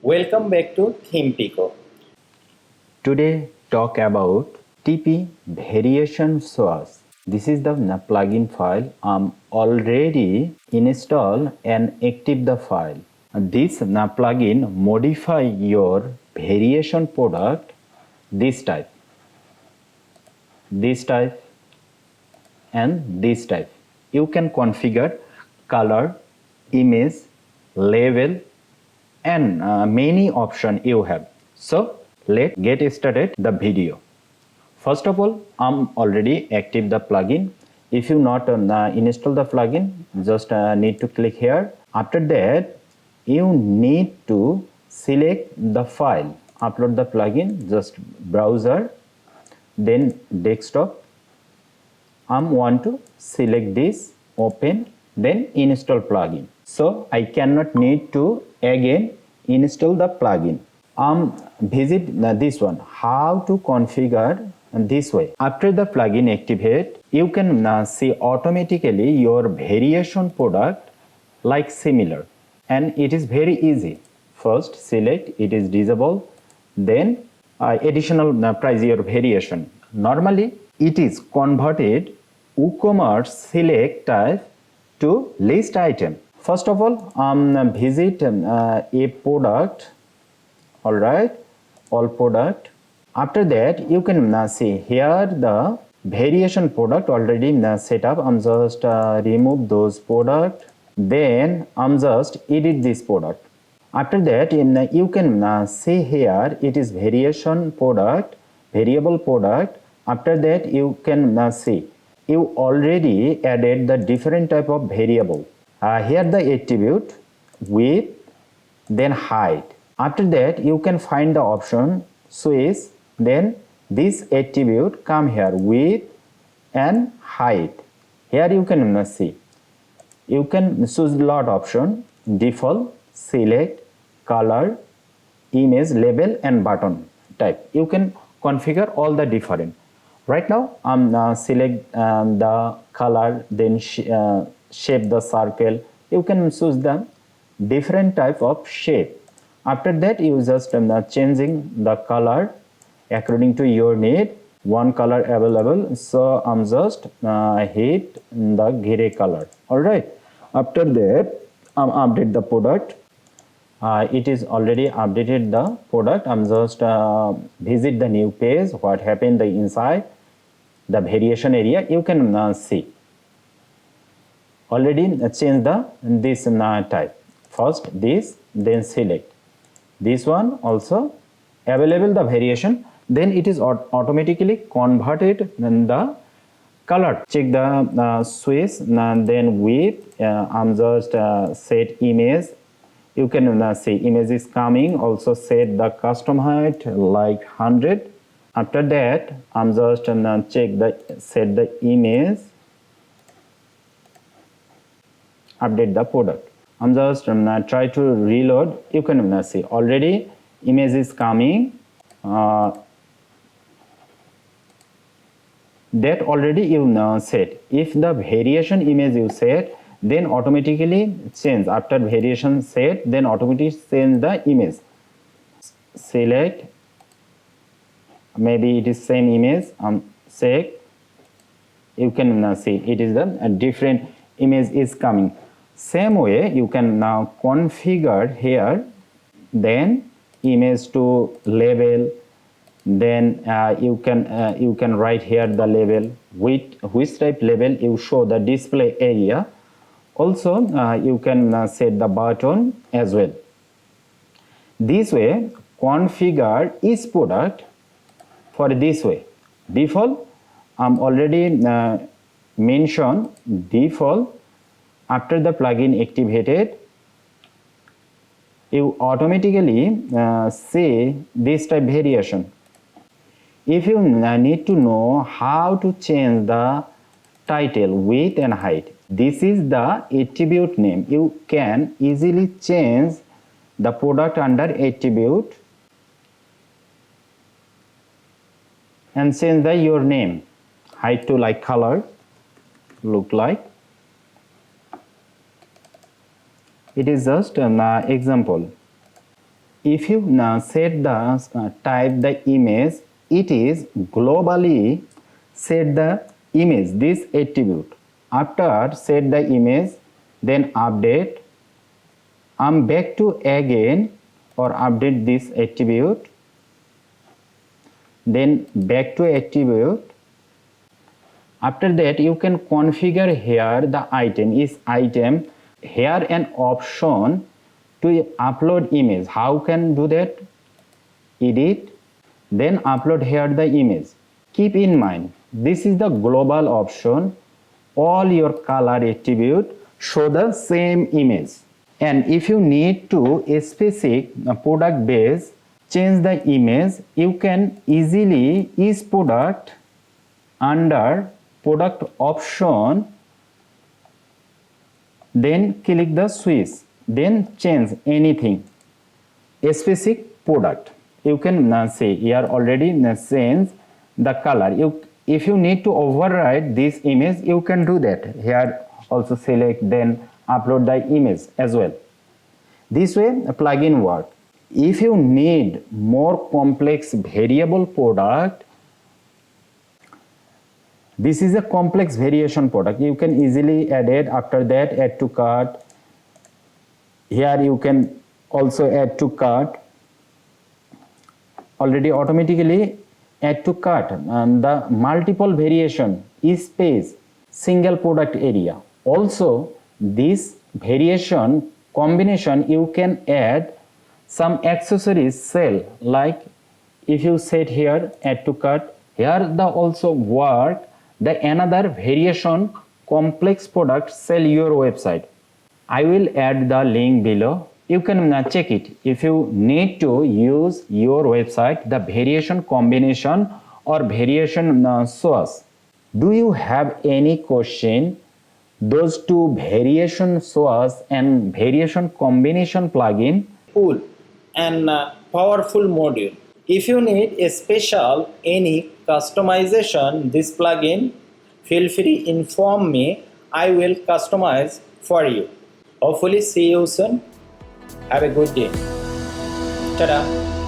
Welcome back to ThemePico. Today talk about TP variation source. This is the plugin file. I'm already installed and active the file. This plugin modify your variation product this type, and this type. You can configure color, image, label, and many options you have. So let's get started the video. First of all, I'm already active the plugin. If you not install the plugin, just need to click here. After that, you need to select the file, upload the plugin, just browser, then desktop. I want to select this, open, then install plugin. So I cannot need to again install the plugin. Visit this one, how to configure this way. After the plugin activate, you can see automatically your variation product like similar, and it is very easy. First select it is disable, then additional price your variation. Normally it is converted WooCommerce select type to list item. First of all, visit a product. All right, all product. After that, you can see here the variation product already set up. I'm just remove those product. Then I'm just edit this product. After that, you can see here it is variation product, variable product. After that, you can see you already added the different type of variable. Here the attribute, width, then height. After that, you can find the option switch, then this attribute come here, width and height. Here you can see, you can choose lot option, default, select, color, image, label and button type. You can configure all the different. Right now I'm select the color, then shape the circle. You can choose the different type of shape. After that, you just changing the color according to your need. One color available, so I'm just hit the gray color. All right. After that, update the product. It is already updated the product. I'm just visit the new page. What happened the inside the variation area? You can see. Already change the this type. First this, then select. This one also available the variation, then it is automatically converted in the color. Check the switch, then width. I'm just set image. You can see image is coming. Also set the custom height like 100. After that, I'm just check the set the image. Update the product. I'm just try to reload. You can see already image is coming. That already you set. If the variation image you set, then automatically change. After variation set, then automatically change the image. Select. Maybe it is same image. Check. You can see it is the different image is coming. Same way you can now configure here, then image to label, then you can write here the label, which type label you show the display area. Also you can set the button as well. This way configure each product for this way. Default already mentioned default. After the plugin activated, you automatically see this type variation. If you need to know how to change the title, width and height, this is the attribute name. You can easily change the product under attribute and change the your name, height to like color, look like. It is just an example. If you set the type the image, it is globally set the image this attribute. After set the image, then update. I'm back to again or update this attribute. Then back to attribute. After that, you can configure here the item is item. Here an option to upload image. How can do that? Edit, then upload here the image. Keep in mind, this is the global option. All your color attribute show the same image. And if you need to a specific product base change the image, you can easily is product under product option, then click the switch, then change anything a specific product. You can say here already change the color. If you need to override this image, you can do that. Here also select, then upload the image as well. This way a plugin work. If you need more complex variable product, this is a complex variation product. You can easily add it. After that, add to cart. Here you can also add to cart. Already automatically add to cart. And the multiple variation is space single product area. Also, this variation combination you can add some accessories sell, like if you set here add to cart, here the also work the another variation complex product sell your website. I will add the link below. You can check it if you need to use your website the variation combination or variation source. Do you have any question? Those two variation source and variation combination plugin Cool and powerful module. If you need a special any customization this plugin, feel free inform me. I will customize for you. Hopefully see you soon. Have a good day. Ta-da.